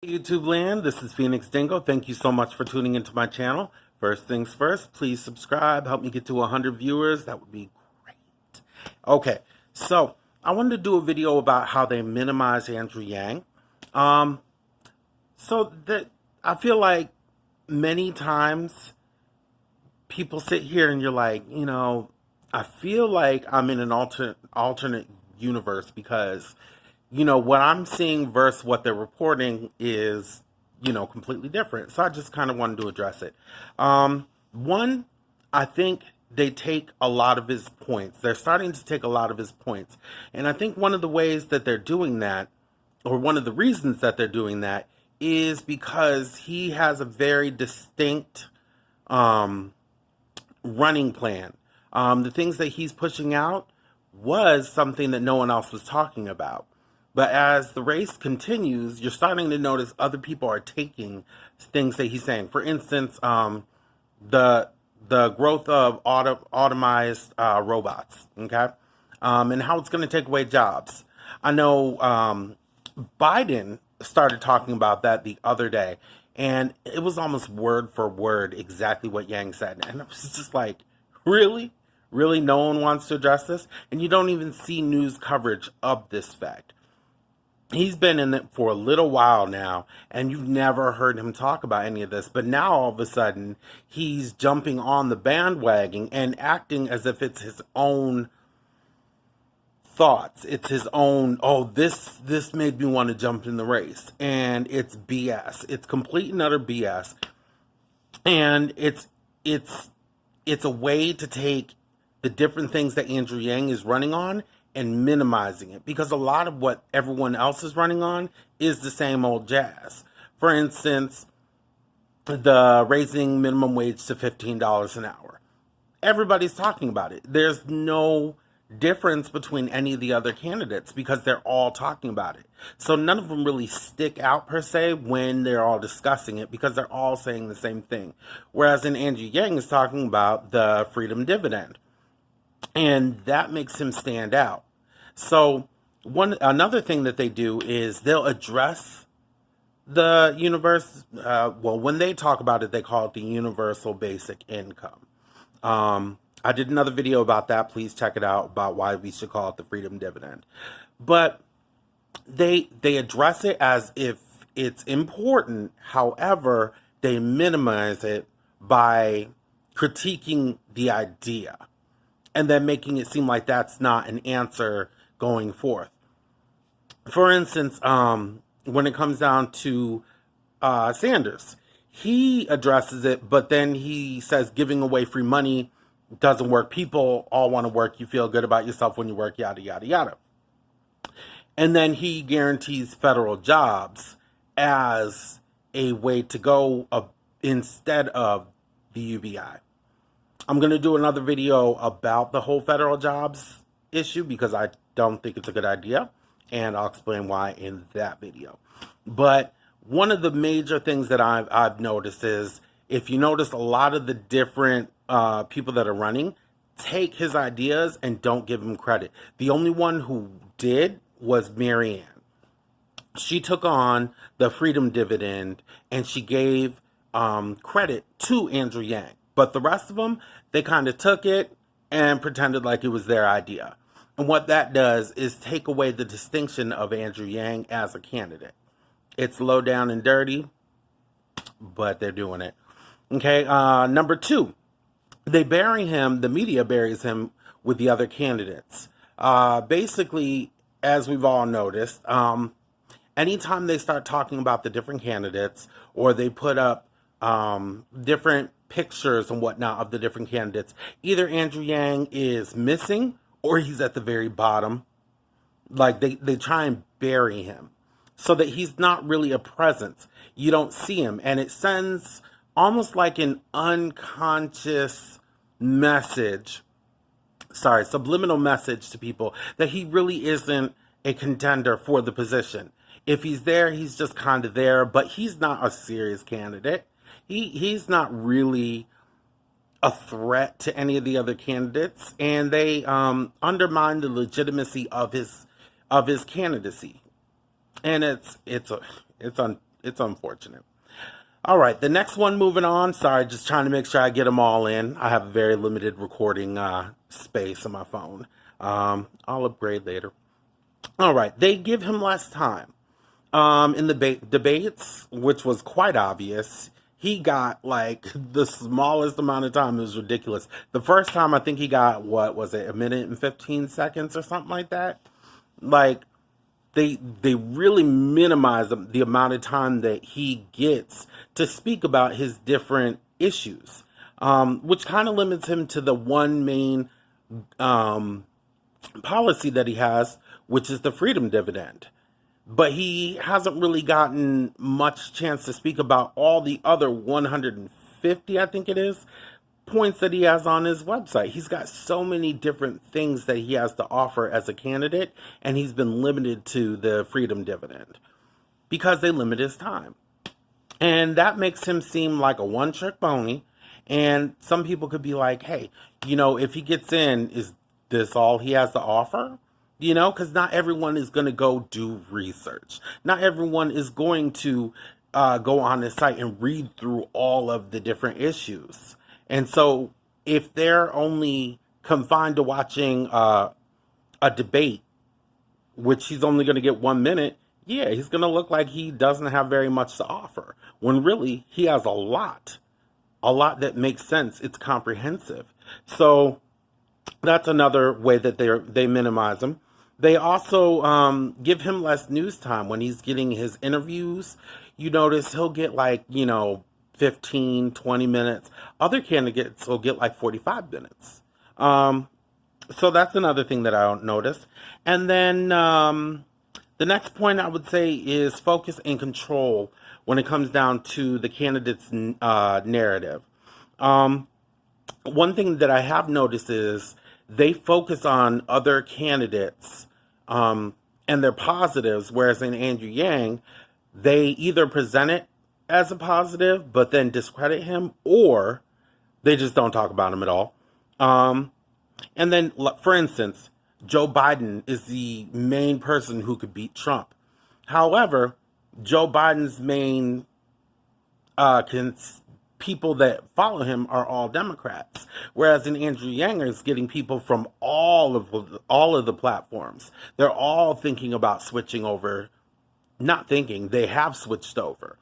YouTube land, this is Phoenix Dingo. Thank you so much for tuning into my channel. First things first, please subscribe. Help me get to 100 viewers. That would be great. Okay, so I wanted to do a video about how they minimize Andrew Yang. So that I feel like many times people sit here and you're like, I feel like I'm in an alternate universe because what I'm seeing versus what they're reporting is, completely different. So I just kind of wanted to address it. One, I think they take a lot of his points. They're starting to take a lot of his points. And I think one of the ways that they're doing that, or one of the reasons that they're doing that, is because he has a very distinct running plan. The things that he's pushing out was something that no one else was talking about. But as the race continues, you're starting to notice other people are taking things that he's saying. For instance, the growth of automized robots, okay, and how it's going to take away jobs. I know Biden started talking about that the other day, and it was almost word for word exactly what Yang said, and it was just like, really? Really, no one wants to address this? And you don't even see news coverage of this fact. He's been in it for a little while now, and you've never heard him talk about any of this. But now, all of a sudden, he's jumping on the bandwagon and acting as if it's his own thoughts. It's his own, this made me want to jump in the race. And it's BS. It's complete and utter BS. And it's a way to take the different things that Andrew Yang is running on and minimizing it, because a lot of what everyone else is running on is the same old jazz. For instance, the raising minimum wage to $15 an hour. Everybody's talking about it. There's no difference between any of the other candidates because they're all talking about it. So none of them really stick out per se when they're all discussing it because they're all saying the same thing. Whereas in Andrew Yang is talking about the freedom dividend. And that makes him stand out. So another thing that they do is they'll address the universe. When they talk about it, they call it the universal basic income. I did another video about that. Please check it out, about why we should call it the freedom dividend. But they address it as if it's important. However, they minimize it by critiquing the idea and then making it seem like that's not an answer going forth. For instance, when it comes down to Sanders, he addresses it, but then he says giving away free money doesn't work. People all want to work. You feel good about yourself when you work, yada, yada, yada. And then he guarantees federal jobs as a way to go instead of the UBI. I'm going to do another video about the whole federal jobs issue because I don't think it's a good idea, and I'll explain why in that video. But one of the major things that I've noticed is, if you notice, a lot of the different people that are running take his ideas and don't give him credit. The only one who did was Marianne. She took on the freedom dividend and she gave credit to Andrew Yang. But the rest of them, they kind of took it and pretended like it was their idea. And what that does is take away the distinction of Andrew Yang as a candidate. It's low down and dirty, but they're doing it. Okay, number two, the media buries him with the other candidates. Basically, as we've all noticed, anytime they start talking about the different candidates, or they put up different pictures and whatnot of the different candidates, either Andrew Yang is missing or he's at the very bottom. Like they try and bury him so that he's not really a presence. You don't see him, and it sends almost like an unconscious message, subliminal message to people that he really isn't a contender for the position. If he's there, he's just kind of there, but he's not a serious candidate. He's not really a threat to any of the other candidates, and they undermine the legitimacy of his candidacy. And it's it's unfortunate. All right, the next one, moving on. Sorry, just trying to make sure I get them all in. I have a very limited recording space on my phone. I'll upgrade later. All right, they give him less time. In the debates, which was quite obvious, he got like the smallest amount of time. It was ridiculous. The first time, I think he got, what was it, a minute and 15 seconds or something like that? Like, they really minimize the amount of time that he gets to speak about his different issues, which kind of limits him to the one main policy that he has, which is the freedom dividend. But he hasn't really gotten much chance to speak about all the other 150, I think it is, points that he has on his website. He's got so many different things that he has to offer as a candidate, and he's been limited to the freedom dividend because they limit his time. And that makes him seem like a one-trick pony. And some people could be like, hey, if he gets in, is this all he has to offer? Because not everyone is going to go do research. Not everyone is going to go on his site and read through all of the different issues. And so if they're only confined to watching a debate, which he's only going to get 1 minute, yeah, he's going to look like he doesn't have very much to offer, when really he has a lot that makes sense. It's comprehensive. So that's another way that they minimize him. They also give him less news time when he's getting his interviews. You notice he'll get 15, 20 minutes. Other candidates will get 45 minutes. So that's another thing that I don't notice. And then the next point I would say is focus and control when it comes down to the candidate's narrative. One thing that I have noticed is they focus on other candidates and their positives, whereas in Andrew Yang, they either present it as a positive but then discredit him, or they just don't talk about him at all. And then, for instance, Joe Biden is the main person who could beat Trump. However, Joe Biden's main people that follow him are all Democrats, whereas in Andrew Yang is getting people from all of the platforms. They're all thinking about switching over. Not thinking, they have switched over.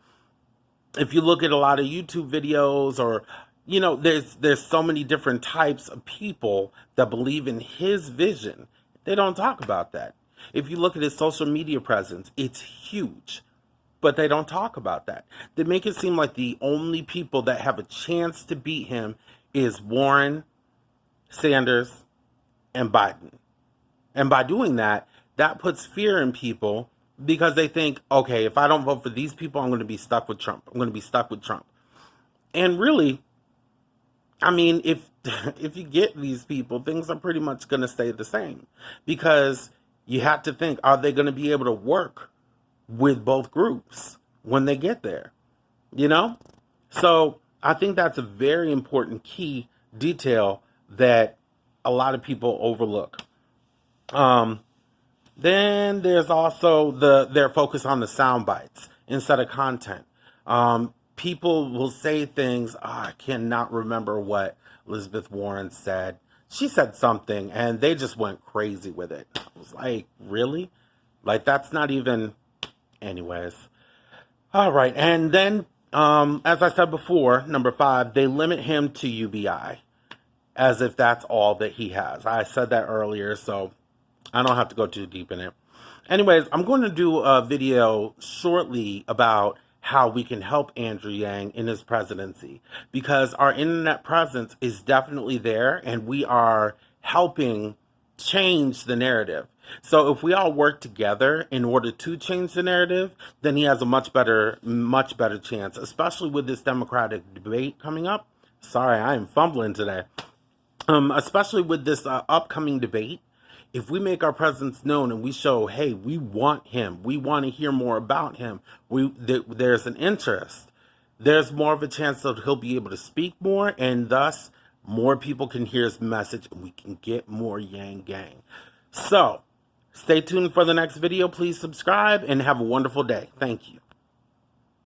If you look at a lot of YouTube videos, or there's so many different types of people that believe in his vision. They don't talk about that. If you look at his social media presence, it's huge, but they don't talk about that. They make it seem like the only people that have a chance to beat him is Warren, Sanders, and Biden. And by doing that, that puts fear in people, because they think, okay, if I don't vote for these people, I'm going to be stuck with Trump. I'm going to be stuck with Trump. And really, I mean, if you get these people, things are pretty much going to stay the same, because you have to think, are they going to be able to work with both groups when they get there? So I think that's a very important key detail that a lot of people overlook. Then there's also their focus on the sound bites instead of content. People will say things, I cannot remember what Elizabeth Warren said. She said something, and they just went crazy with it. I was like, really? That's not even... Anyways. All right, and then, as I said before, number 5, they limit him to UBI, as if that's all that he has. I said that earlier, so I don't have to go too deep in it. Anyways, I'm going to do a video shortly about how we can help Andrew Yang in his presidency, because our internet presence is definitely there, and we are helping change the narrative. So if we all work together in order to change the narrative, then he has a much better chance, especially with this Democratic debate coming up. Sorry, I am fumbling today. Especially with this upcoming debate. If we make our presence known and we show, hey, we want him, we want to hear more about him, there's an interest, there's more of a chance that he'll be able to speak more, and thus more people can hear his message, and we can get more Yang Gang. So, stay tuned for the next video. Please subscribe and have a wonderful day. Thank you.